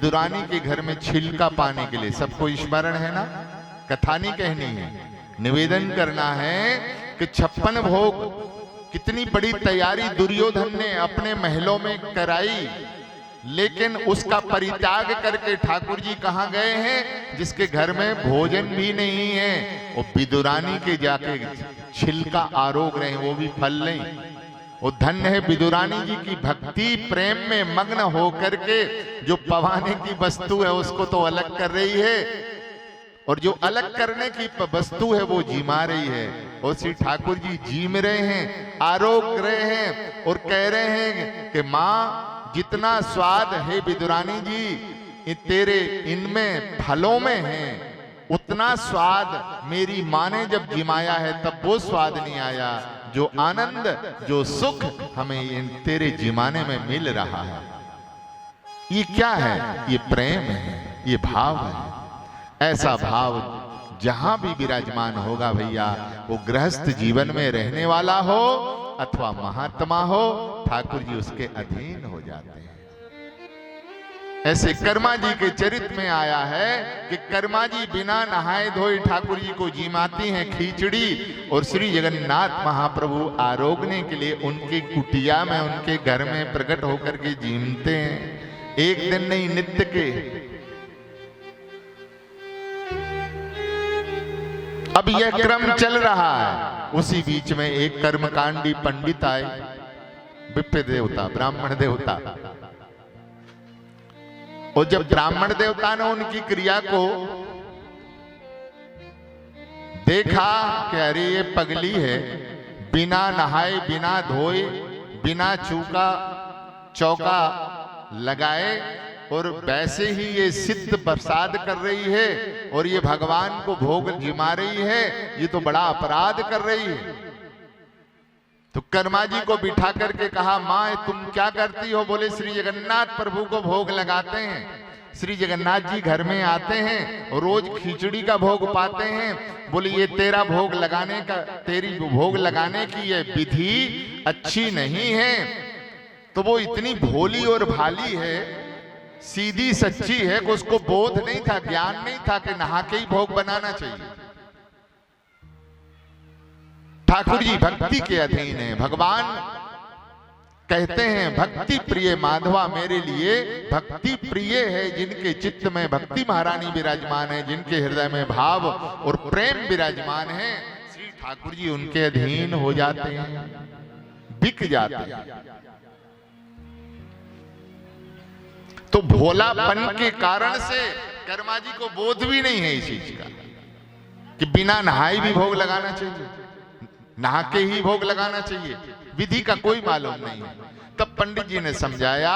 विदुरानी के घर में छिलका पाने के लिए, सबको स्मरण है ना, कथा नहीं कहनी है, निवेदन करना है कि 56 भोग, कितनी बड़ी तैयारी दुर्योधन ने अपने महलों में कराई, लेकिन उसका परित्याग करके ठाकुर जी कहां गए हैं, जिसके घर में भोजन भी नहीं है, वो विदुरानी के जाके छिलका आरोग रहे हैं, वो भी फल नहीं। वो धन्य है विदुरानी जी की भक्ति प्रेम में मग्न होकर के जो पवाने की वस्तु है उसको तो अलग कर रही है, और जो अलग करने की वस्तु है वो जिमा रही है। और श्री ठाकुर जी जीम रहे हैं, आरोग रहे हैं और कह रहे हैं कि माँ जितना स्वाद है विदुरानी जी तेरे इनमें फलों में है, उतना स्वाद मेरी माँ ने जब जिमाया है तब वो स्वाद नहीं आया, जो आनंद जो सुख हमें इन तेरे जिमाने में मिल रहा है। ये क्या है? ये प्रेम है, ये भाव है। ऐसा भाव जहां भी विराजमान होगा भैया, वो गृहस्थ जीवन में रहने वाला हो अथवा महात्मा हो, ठाकुर जी उसके अधीन हो जाते हैं। ऐसे कर्मा जी के चरित्र में आया है कि कर्मा जी बिना नहाए धोए ठाकुर जी को जिमाती हैं खिचड़ी, और श्री जगन्नाथ महाप्रभु आरोगने के लिए उनकी कुटिया में, उनके घर में प्रकट होकर के जीमते हैं। एक दिन नहीं, नित्य के। अब यह क्रम चल रहा है, उसी बीच में एक कर्मकांडी पंडित आए, विप्र देवता, ब्राह्मण देवता। और जब ब्राह्मण देवता ने उनकी क्रिया को देखा कि अरे ये पगली है, बिना नहाए बिना धोए बिना चौका लगाए और वैसे ही ये सिद्ध प्रसाद कर रही है और ये भगवान को भोग जिमा रही है, ये तो बड़ा अपराध कर रही है। तो कर्मा जी को बिठा करके कहा, माँ तुम क्या करती हो? बोले श्री जगन्नाथ प्रभु को भोग लगाते हैं, श्री जगन्नाथ जी घर में आते हैं और रोज खिचड़ी का भोग पाते हैं। बोले ये तेरा भोग लगाने का, तेरी भोग लगाने की ये विधि अच्छी नहीं है। तो वो इतनी भोली और भाली है, सीधी सच्ची है कि उसको बोध नहीं था, ज्ञान नहीं था कि नहा के ही भोग बनाना चाहिए। ठाकुर जी भक्ति के अधीन है। भगवान कहते हैं भक्ति प्रिय माधवा मेरे लिए भक्ति प्रिय है, जिनके चित्त में भक्ति महारानी विराजमान है, जिनके हृदय में भाव और प्रेम विराजमान है, श्री ठाकुर जी उनके अधीन हो जाते हैं, बिक जाते हैं। तो भोलापन के कारण से कर्मा जी को बोध भी नहीं है इस चीज का कि बिना नहाए भी भोग लगाना चाहिए, नहा के ही भोग लगाना चाहिए, विधि का कोई मालूम नहीं है। तब पंडित जी ने समझाया,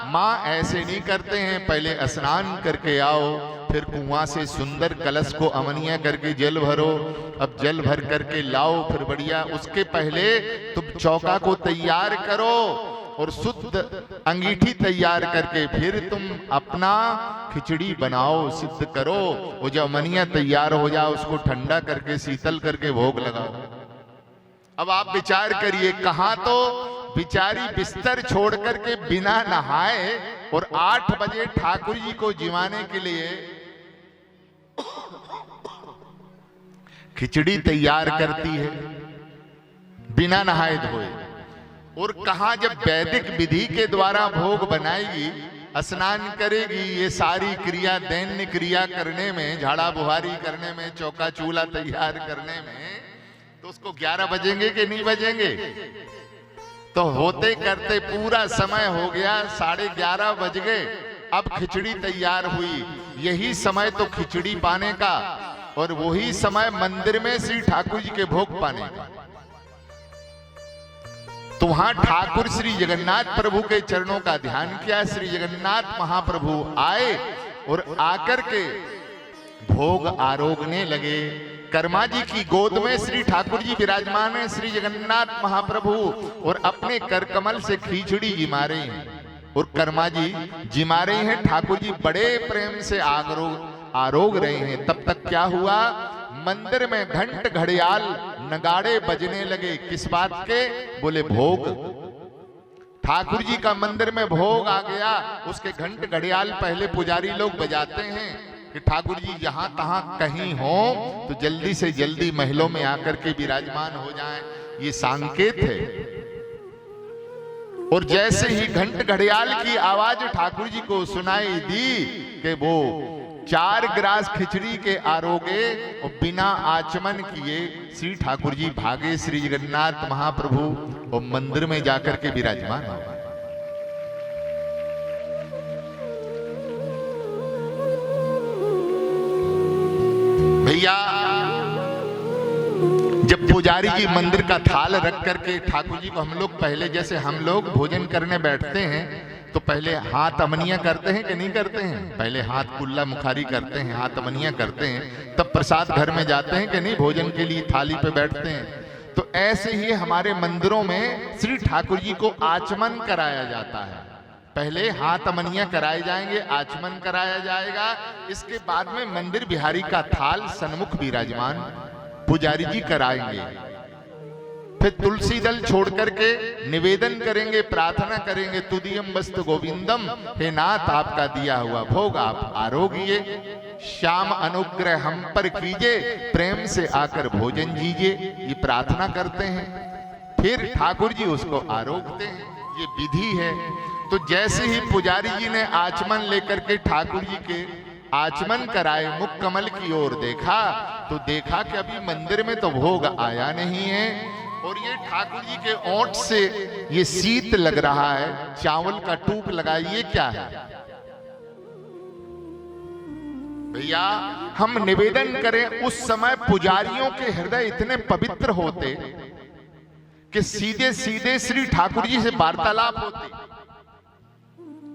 माँ ऐसे नहीं करते हैं, पहले स्नान करके आओ, फिर कुआं से सुंदर कलश को अमनिया करके जल भरो, अब जल भर करके लाओ, फिर बढ़िया उसके पहले तुम चौका को तैयार करो और शुद्ध अंगीठी तैयार करके फिर तुम अपना खिचड़ी बनाओ, सिद्ध करो। वो जब अमनिया तैयार हो जाए उसको ठंडा करके शीतल करके भोग लगाओ। अब आप विचार करिए, कहां तो बिचारी बिस्तर छोड़ करके बिना नहाए और 8 बजे ठाकुर जी को जिमाने के लिए खिचड़ी तैयार करती है बिना नहाए धोए, और कहां जब वैदिक विधि के द्वारा भोग बनाएगी, स्नान करेगी, ये सारी क्रिया दैन्य क्रिया करने में, झाड़ा बुहारी करने में, चौका चूल्हा तैयार करने में, तो उसको 11 बजेंगे कि नहीं बजेंगे? तो होते करते पूरा समय हो गया, 11:30 बज गए, अब खिचड़ी तैयार हुई। यही समय तो खिचड़ी पाने का और वही समय मंदिर में श्री ठाकुर जी के भोग पाने का। तो वहां ठाकुर श्री जगन्नाथ प्रभु के चरणों का ध्यान किया। श्री जगन्नाथ महाप्रभु आए और आकर के भोग आरोगने लगे। कर्मा जी की गोद में श्री ठाकुर जी विराजमान है, श्री जगन्नाथ महाप्रभु, और अपने कर कमल से खिचड़ी जिमा रही हैं और कर्मा जी जिमा रही हैं। ठाकुर जी बड़े प्रेम से आरोग रहे हैं। तब तक क्या हुआ, मंदिर में घंट घड़ियाल नगाड़े बजने लगे। किस बात के? बोले भोग। ठाकुर जी का मंदिर में भोग आ गया, उसके घंट घड़ियाल पहले पुजारी लोग बजाते हैं कि ठाकुर जी जहां तहां कहीं हो तो जल्दी से जल्दी महलों में आकर के विराजमान हो जाएं, ये संकेत है। और जैसे ही घंट घड़ियाल की आवाज ठाकुर जी को सुनाई दी कि वो 4 गिलास खिचड़ी के आरोगे और बिना आचमन किए श्री ठाकुर जी भागे श्री जगन्नाथ महाप्रभु और मंदिर में जाकर के विराजमान हो। भैया जब पुजारी जी मंदिर का थाल रख करके ठाकुर जी को हम लोग पहले, जैसे हम लोग भोजन करने बैठते हैं तो पहले हाथ अमनिया करते हैं कि नहीं करते हैं? पहले हाथ कुल्ला मुखारी करते हैं, हाथ अमनिया करते हैं, तब प्रसाद घर में जाते हैं कि नहीं, भोजन के लिए थाली पे बैठते हैं। तो ऐसे ही हमारे मंदिरों में श्री ठाकुर जी को आचमन कराया जाता है। पहले हाथ अमनिया कराए जाएंगे, आचमन कराया जाएगा, इसके बाद में मंदिर बिहारी का थाल सन्मुख विराजमान पुजारी जी कराएंगे। फिर तुलसी दल छोड़ करके निवेदन करेंगे, प्रार्थना करेंगे, तुदियम वस्तु गोविंदम, हे नाथ आपका दिया हुआ भोग आप आरोगिए, श्याम अनुग्रह हम पर कीजिए, प्रेम से आकर भोजन दीजिए, ये प्रार्थना करते हैं। फिर ठाकुर जी उसको आरोगते हैं, ये विधि है। तो जैसे ही पुजारी जी ने आचमन लेकर के ठाकुर जी के आचमन कराए, मुख कमल की ओर देखा तो देखा कि अभी मंदिर में तो भोग आया नहीं है और ये ठाकुर जी के ओंठ से ये शीत लग रहा है, चावल का टूक लगा, ये क्या है? भैया हम निवेदन करें, उस समय पुजारियों के हृदय इतने पवित्र होते कि सीधे सीधे श्री ठाकुर जी से वार्तालाप होते।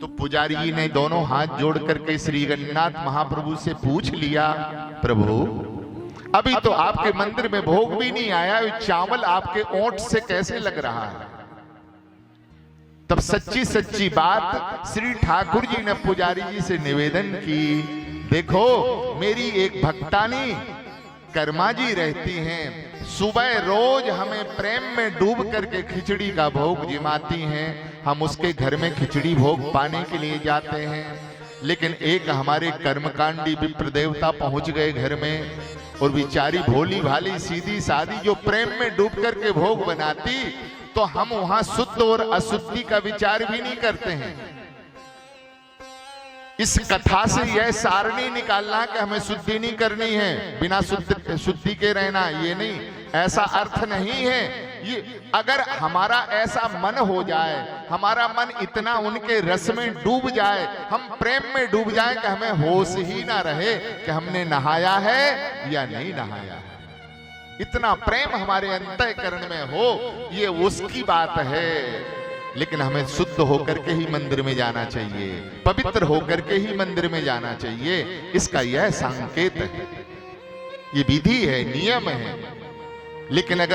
तो पुजारी जी ने दोनों हाथ जोड़ करके श्री जगन्नाथ महाप्रभु से पूछ लिया, प्रभु अभी तो आपके मंदिर में भोग भी नहीं आया, चावल आपके ओंठ से कैसे लग रहा है? तब सच्ची सच्ची बात श्री ठाकुर जी ने पुजारी जी से निवेदन की, देखो मेरी एक भक्तानी कर्मा जी रहती हैं, सुबह रोज हमें प्रेम में डूब करके खिचड़ी का भोग जिमाती हैं, हम उसके घर में खिचड़ी भोग पाने के लिए जाते हैं। लेकिन एक हमारे कर्मकांडी विप्र देवता पहुंच गए घर में और बेचारी भोली भाली सीधी सादी जो प्रेम में डूब करके भोग बनाती, तो हम वहां शुद्ध और अशुद्धि का विचार भी नहीं करते हैं। इस कथा से यह सारणी निकालना कि हमें शुद्धि नहीं करनी है, बिना शुद्धि के रहना, ये नहीं, ऐसा अर्थ नहीं है। ये अगर हमारा ऐसा मन हो जाए, हमारा मन इतना उनके रस में डूब जाए, हम प्रेम में डूब जाए कि हमें होश ही ना रहे कि हमने नहाया है या नहीं नहाया है, इतना प्रेम हमारे अंतःकरण में हो, ये उसकी बात है। लेकिन हमें शुद्ध होकर के ही मंदिर में जाना चाहिए, पवित्र होकर के ही मंदिर में जाना चाहिए, इसका यह संकेत है, ये विधि है, नियम है। लेकिन अगर